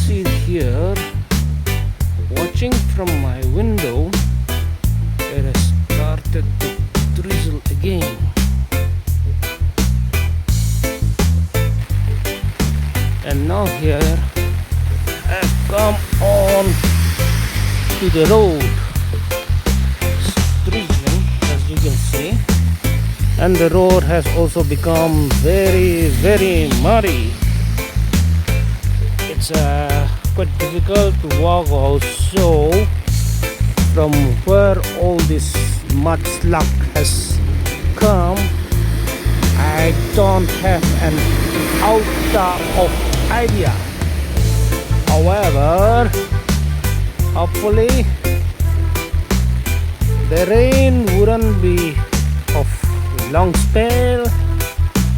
see here, watching from my window, it has started to drizzle again. And now here I've come on to the road. It's drizzling, as you can see, and the road has also become very muddy. It's quite difficult to walk also from where all this mud slug has come. I don't have an iota of idea. However, hopefully the rain wouldn't be of long spell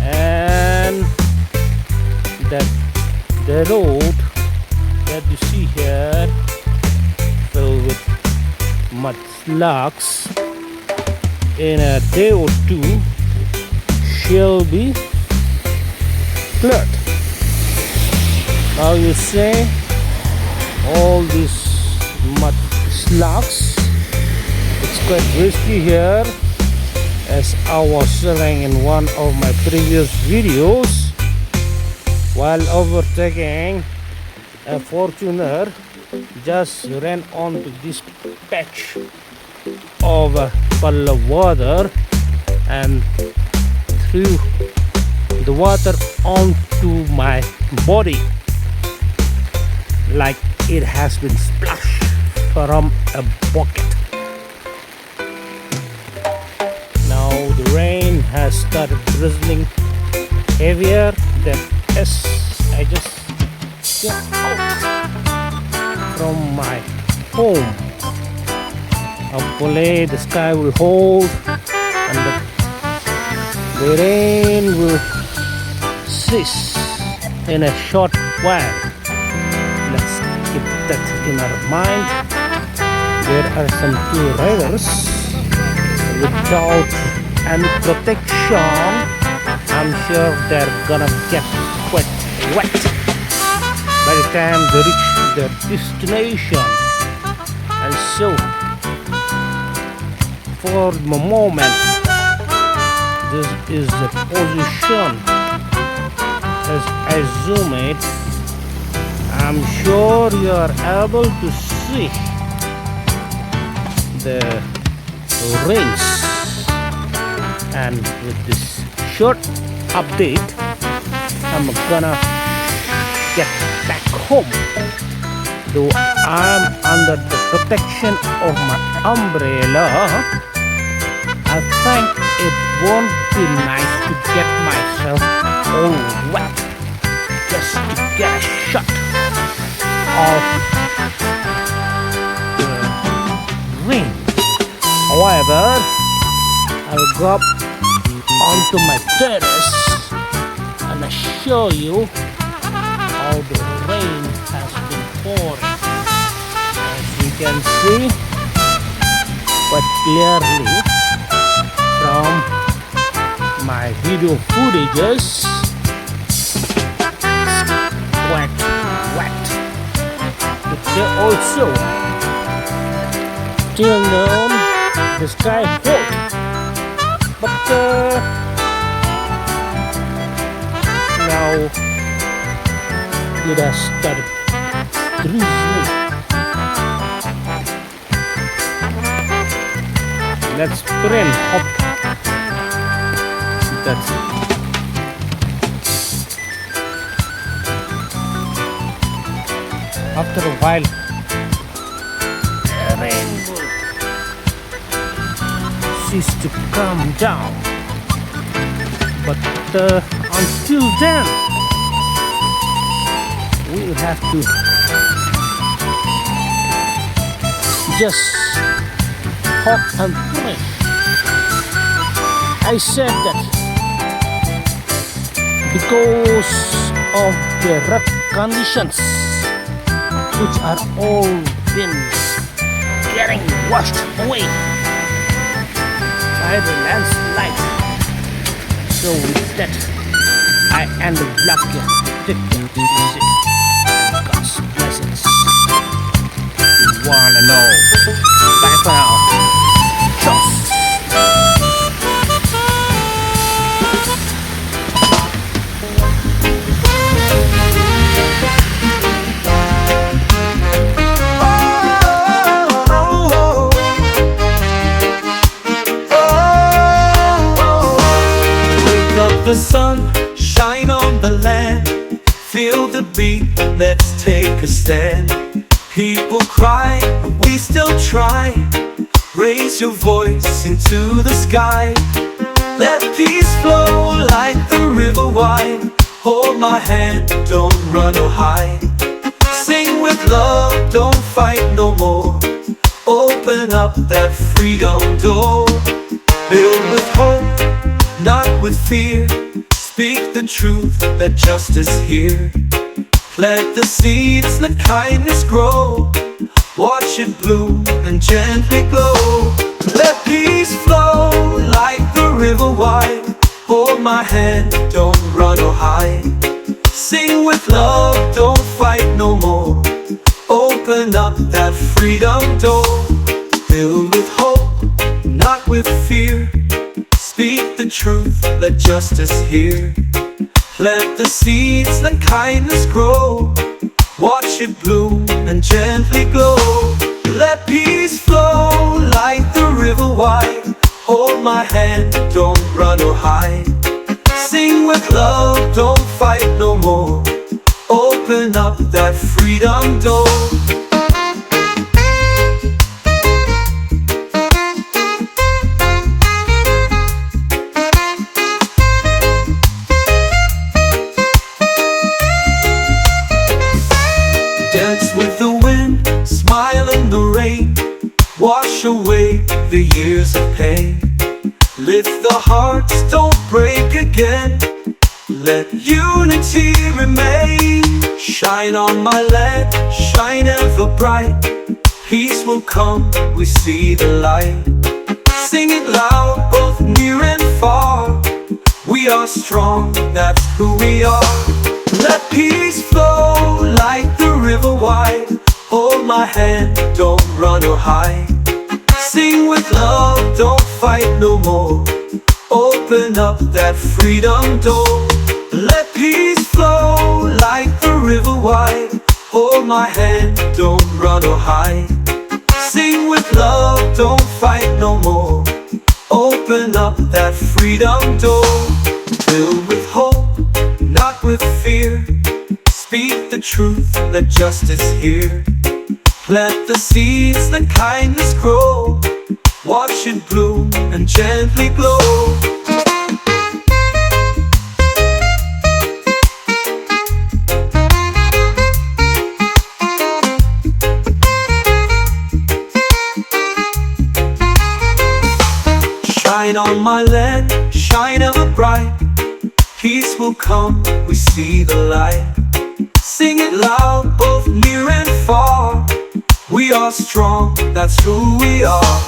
and that the road that you see here filled with mud slugs in a day or two shall be cleared. Now you see all these mud slugs. It's quite risky here, as I was saying in one of my previous videos. While overtaking, a Fortuner just ran onto this patch of puddle of water and threw the water onto my body like it has been splashed from a bucket. Now the rain has started drizzling heavier than as I just get out from my home. Hopefully the sky will hold and the rain will cease in a short while. Let's keep that in our mind. There are some two riders without any protection. I'm sure they're gonna get quite wet by the time they reach their destination. And so, for the moment, this is the position as I zoom it. I'm sure you are able to see the rings. And with this short update, I'm gonna get back home. Though I'm under the protection of my umbrella, I think it won't be nice to get myself all wet just to get a shot of the rain. However, I'll go up onto my terrace and show you how the rain has been pouring. As you can see quite clearly from my video footages, it's quite wet. But there also, till noon, the sky hot. But now it has started drizzling. Let's pray and hope that after a while the rain will cease to come down. But until then, we will have to just hope and pray. I said that because of the rough conditions, which are all been getting washed away by the landslide. So with that, I end the vlog here. Take care. God's bless. I know. Bye for now. Cheers. The sun, shine on the land. Feel the beat, let's take a stand. People cry, we still try. Raise your voice into the sky. Let peace flow like the river wide. Hold my hand, don't run or hide. Sing with love, don't fight no more. Open up that freedom door. Build with hope, not with fear. Speak the truth, let justice hear. Plant the seeds, let kindness grow. Watch it bloom and gently glow. Let peace flow like the river wide. Hold my hand, don't run or hide. Sing with love, don't fight no more. Open up that freedom door. Build with hope, not with fear. Speak the truth, let justice hear. Plant the seeds, let kindness grow. Watch it bloom and gently glow. Let peace flow like the river wide. Hold my hand, don't run or hide. Sing with love, don't fight no more. Open up that freedom door. Dance with the wind, smile in the rain. Wash away the years of pain. Lift the hearts, don't break again. Let unity remain. Shine on my land, shine ever bright. Peace will come, we see the light. Sing it loud, both near and far. We are strong, that's who we are. Let peace flow like the river wide. Hold my hand, don't run or hide. Sing with love, don't fight no more. Open up that freedom door. Let peace flow like the river wide. Hold my hand, don't run or hide. Sing with love, don't fight no more. Open up that freedom door. Filled with hope, not with fear. Speak the truth, let justice hear. Plant the seeds, let kindness grow. Watch it bloom and gently glow. Shine on my land, shine ever bright. Peace will come, we see the light. Sing it loud, both near and far. We are strong, that's who we are.